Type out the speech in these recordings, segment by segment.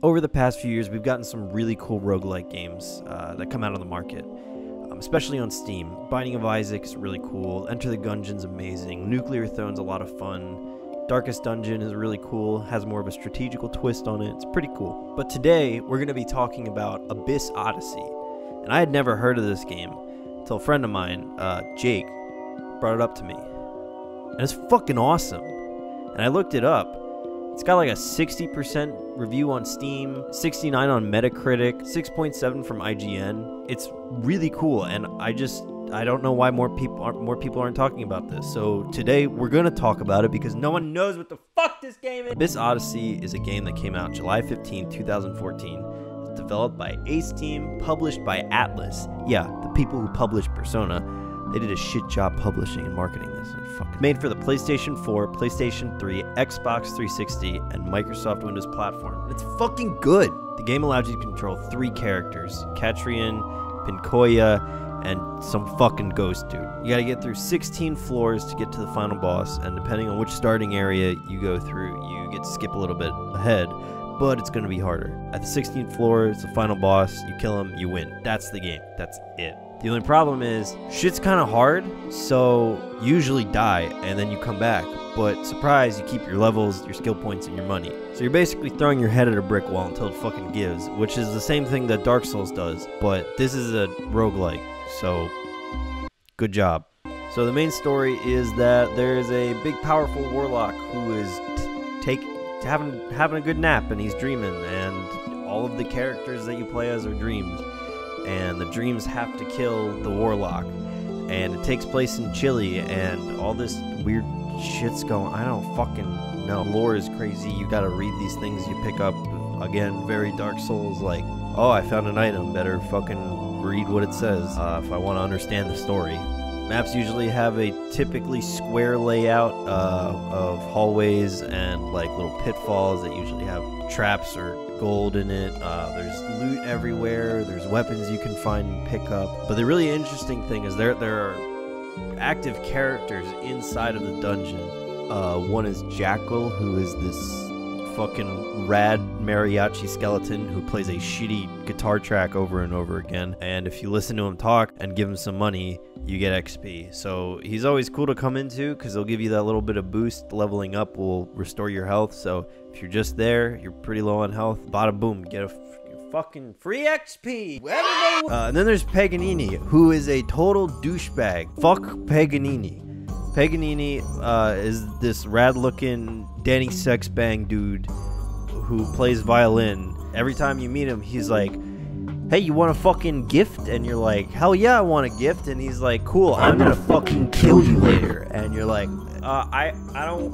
Over the past few years, we've gotten some really cool roguelike games that come out on the market, especially on Steam. Binding of Isaac is really cool. Enter the Gungeon's amazing. Nuclear Throne's a lot of fun. Darkest Dungeon is really cool, has more of a strategical twist on it. It's pretty cool. But today, we're going to be talking about Abyss Odyssey. And I had never heard of this game until a friend of mine, Jake, brought it up to me. And it's fucking awesome. And I looked it up. It's got like a 60% review on Steam, 69 on Metacritic, 6.7 from IGN. It's really cool, and I don't know why more people aren't talking about this. So today we're gonna talk about it because no one knows what the fuck this game is. Abyss Odyssey is a game that came out July 15, 2014. It's developed by Ace Team, published by Atlas. Yeah, the people who published Persona. They did a shit job publishing and marketing this. Made for the PlayStation 4, PlayStation 3, Xbox 360, and Microsoft Windows platform. It's fucking good. The game allows you to control 3 characters: Catrian, Pinkoya, and some fucking ghost dude. You gotta get through 16 floors to get to the final boss, and depending on which starting area you go through, you get to skip a little bit ahead, but it's gonna be harder. At the 16th floor, it's the final boss. You kill him, you win. That's the game. That's it. The only problem is, shit's kind of hard, so you usually die, and then you come back. But surprise, you keep your levels, your skill points, and your money. So you're basically throwing your head at a brick wall until it fucking gives, which is the same thing that Dark Souls does, but this is a roguelike, so good job. So the main story is that there's a big powerful warlock who is having a good nap, and he's dreaming, and all of the characters that you play as are dreams. And the dreams have to kill the warlock, and it takes place in Chile, and all this weird shit's going. I don't fucking know. Lore is crazy. You gotta read these things you pick up. Again, very Dark Souls, like, oh, I found an item, better fucking read what it says if I want to understand the story. Maps usually have a typically square layout of hallways and like little pitfalls that usually have traps or gold in it. There's loot everywhere. There's weapons you can find and pick up. But the really interesting thing is there are active characters inside of the dungeon. One is Jackal, who is this fucking rad mariachi skeleton who plays a shitty guitar track over and over again. And if you listen to him talk and give him some money, you get XP. So he's always cool to come into because he'll give you that little bit of boost. Leveling up will restore your health. So if you're just there, you're pretty low on health, bada boom, get a fucking free XP. And then there's Paganini, who is a total douchebag. Fuck Paganini. Paganini is this rad-looking Danny Sexbang dude who plays violin. Every time you meet him, he's like, hey, you want a fucking gift? And you're like, hell yeah, I want a gift. And he's like, cool, I'm gonna fucking kill you later. And you're like, I don't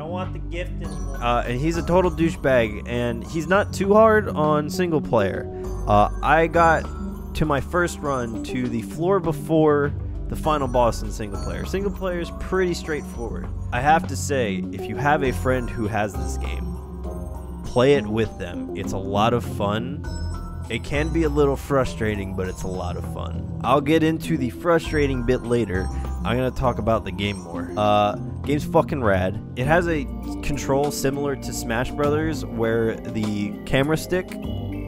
want the gift anymore. And he's a total douchebag, and he's not too hard on single player. I got to my first run to the floor before the final boss in single player. Single player is pretty straightforward. I have to say, if you have a friend who has this game, play it with them. It's a lot of fun. It can be a little frustrating, but it's a lot of fun. I'll get into the frustrating bit later. I'm gonna talk about the game more. Game's fucking rad. It has a control similar to Smash Brothers, where the camera stick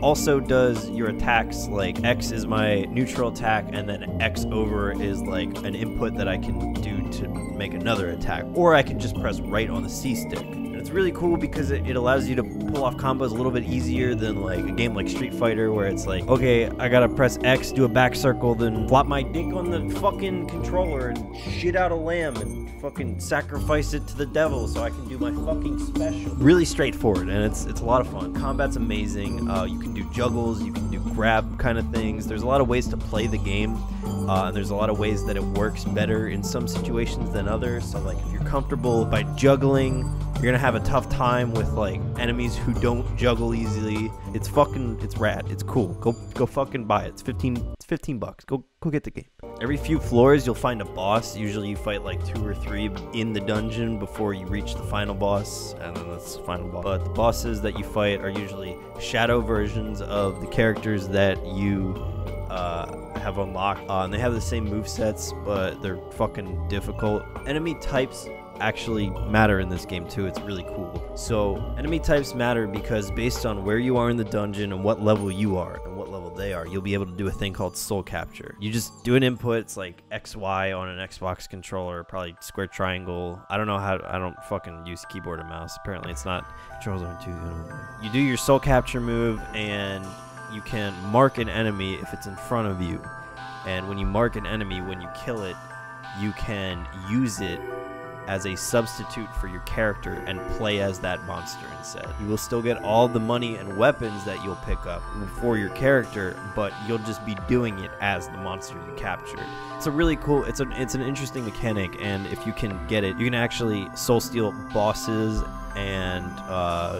also does your attacks. Like X is my neutral attack, and then X over is like an input that I can do to make another attack. Or I can just press right on the C stick. And it's really cool because it allows you to pull off combos a little bit easier than like a game like Street Fighter, where it's like, okay, I gotta press X, do a back circle, then flop my dick on the fucking controller and shit out a lamb and fucking sacrifice it to the devil so I can do my fucking special. Really straightforward, and it's a lot of fun. Combat's amazing. You can do juggles, you can do grab kind of things. There's a lot of ways to play the game, and there's a lot of ways that it works better in some situations than others. So like if you're comfortable by juggling, you're gonna have a tough time with like enemies who don't juggle easily. It's rad. It's cool. Go fucking buy it. It's 15 bucks. Go get the game. Every few floors you'll find a boss. Usually you fight like 2 or 3 in the dungeon before you reach the final boss, and then that's the final boss. But the bosses that you fight are usually shadow versions of the characters that you have unlocked, and they have the same movesets, but they're fucking difficult. Enemy types actually matter in this game too. It's really cool. So enemy types matter because based on where you are in the dungeon and what level you are and what level they are, you'll be able to do a thing called soul capture. You just do an input. It's like XY on an Xbox controller, probably square triangle. I don't know how. I don't fucking use keyboard and mouse. Apparently it's not. Controls aren't too good. You do your soul capture move and you can mark an enemy if it's in front of you. And when you mark an enemy, when you kill it, you can use it as a substitute for your character and play as that monster instead. You will still get all the money and weapons that you'll pick up for your character, but you'll just be doing it as the monster you captured. It's a really cool, it's an interesting mechanic, and if you can get it, you can actually soul steal bosses and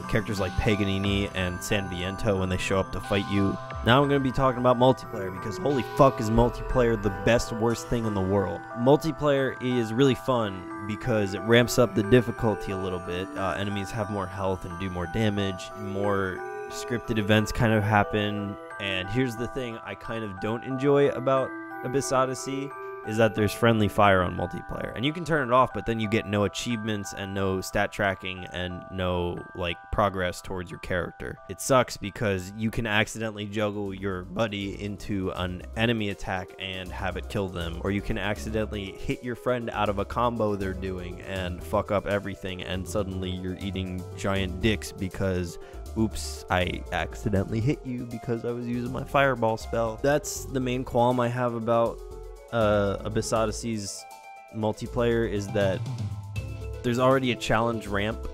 characters like Paganini and San Viento when they show up to fight you. Now I'm going to be talking about multiplayer, because holy fuck is multiplayer the best worst thing in the world. Multiplayer is really fun because it ramps up the difficulty a little bit. Enemies have more health and do more damage. More scripted events kind of happen. And here's the thing I kind of don't enjoy about Abyss Odyssey is that there's friendly fire on multiplayer, and you can turn it off, but then you get no achievements and no stat tracking and no like progress towards your character. It sucks because you can accidentally juggle your buddy into an enemy attack and have it kill them, or you can accidentally hit your friend out of a combo they're doing and fuck up everything, and suddenly you're eating giant dicks because oops, I accidentally hit you because I was using my fireball spell. That's the main qualm I have about Abyss Odyssey's multiplayer, is that there's already a challenge ramp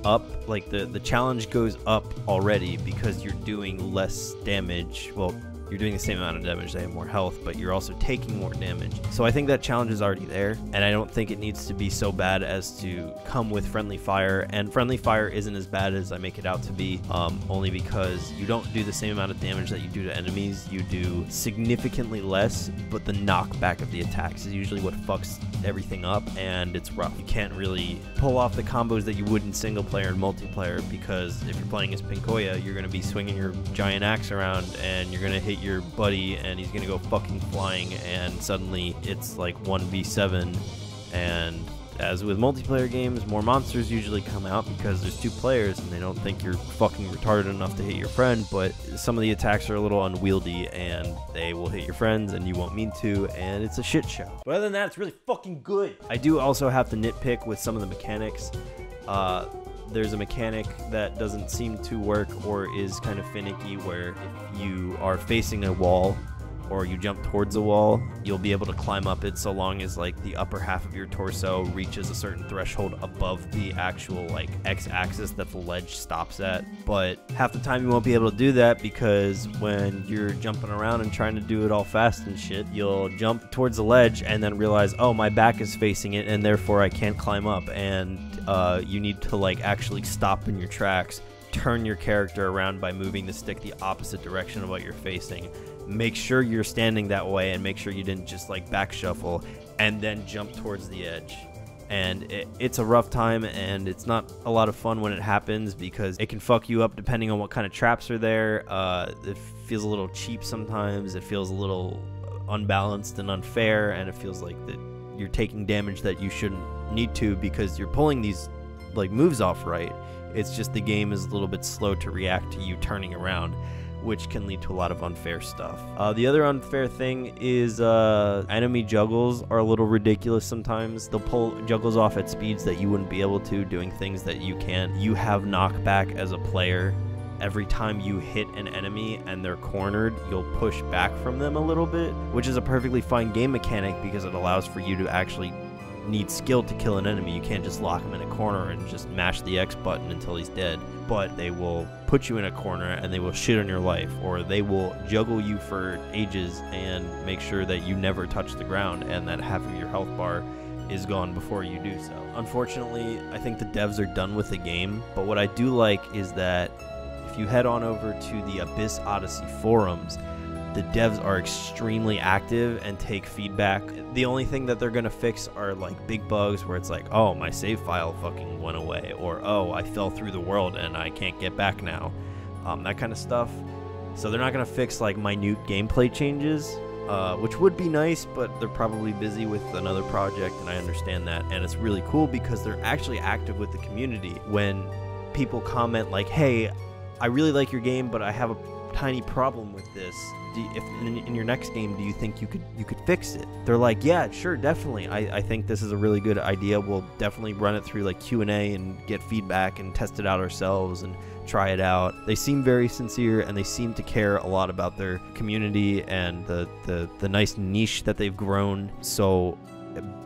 up. Like the challenge goes up already because you're doing less damage. Well, you're doing the same amount of damage, they have more health, but you're also taking more damage. So I think that challenge is already there, and I don't think it needs to be so bad as to come with friendly fire. And friendly fire isn't as bad as I make it out to be, only because you don't do the same amount of damage that you do to enemies. You do significantly less, but the knockback of the attacks is usually what fucks everything up, and it's rough. You can't really pull off the combos that you would in single player and multiplayer, because if you're playing as Pinkoya, you're going to be swinging your giant axe around and you're going to hit your buddy and he's going to go fucking flying, and suddenly it's like 1v7. And as with multiplayer games, more monsters usually come out because there's two players and they don't think you're fucking retarded enough to hit your friend, but some of the attacks are a little unwieldy and they will hit your friends and you won't mean to, and it's a shit show. But other than that, it's really fucking good. I do also have to nitpick with some of the mechanics. There's a mechanic that doesn't seem to work or is kind of finicky, where if you are facing a wall or you jump towards a wall, you'll be able to climb up it so long as like the upper half of your torso reaches a certain threshold above the actual like x-axis that the ledge stops at. But half the time you won't be able to do that, because when you're jumping around and trying to do it all fast and shit, you'll jump towards the ledge and then realize, oh, my back is facing it and therefore I can't climb up, and you need to like actually stop in your tracks, turn your character around by moving the stick the opposite direction of what you're facing. Make sure you're standing that way and make sure you didn't just like back shuffle and then jump towards the edge. And it's a rough time, and it's not a lot of fun when it happens because it can fuck you up depending on what kind of traps are there. It feels a little cheap sometimes. It feels a little unbalanced and unfair, and it feels like that you're taking damage that you shouldn't need to because you're pulling these like moves off right. It's just the game is a little bit slow to react to you turning around, which can lead to a lot of unfair stuff. The other unfair thing is enemy juggles are a little ridiculous sometimes. They'll pull juggles off at speeds that you wouldn't be able to, doing things that you can't. You have knockback as a player. Every time you hit an enemy and they're cornered, you'll push back from them a little bit, which is a perfectly fine game mechanic because it allows for you to actually need skill to kill an enemy. You can't just lock him in a corner and just mash the X button until he's dead. But they will put you in a corner and they will shit on your life, or they will juggle you for ages and make sure that you never touch the ground and that half of your health bar is gone before you do so. Unfortunately, I think the devs are done with the game, but what I do like is that if you head on over to the Abyss Odyssey forums, the devs are extremely active and take feedback. The only thing that they're going to fix are like big bugs where it's like, oh, my save file fucking went away, or oh, I fell through the world and I can't get back now. That kind of stuff. So they're not going to fix like minute gameplay changes, which would be nice, but they're probably busy with another project, and I understand that. And it's really cool because they're actually active with the community. When people comment like, hey, I really like your game, but I have a tiny problem with this. If in your next game, do you think you could fix it? They're like, yeah, sure, definitely. I think this is a really good idea. We'll definitely run it through like Q&A and get feedback and test it out ourselves and try it out. They seem very sincere, and they seem to care a lot about their community and the nice niche that they've grown. So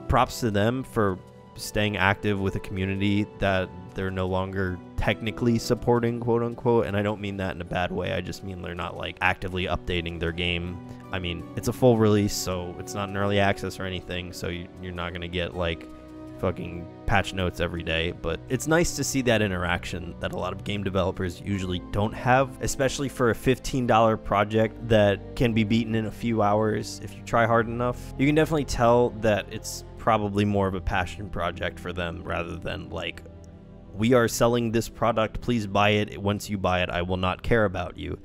props to them for staying active with a community that they're no longer technically supporting, quote unquote. And I don't mean that in a bad way. I just mean they're not like actively updating their game. I mean, it's a full release, so it's not an early access or anything, so you're not gonna get like fucking patch notes every day. But it's nice to see that interaction that a lot of game developers usually don't have, especially for a $15 project that can be beaten in a few hours if you try hard enough. You can definitely tell that it's probably more of a passion project for them rather than like, we are selling this product, please buy it. Once you buy it, I will not care about you.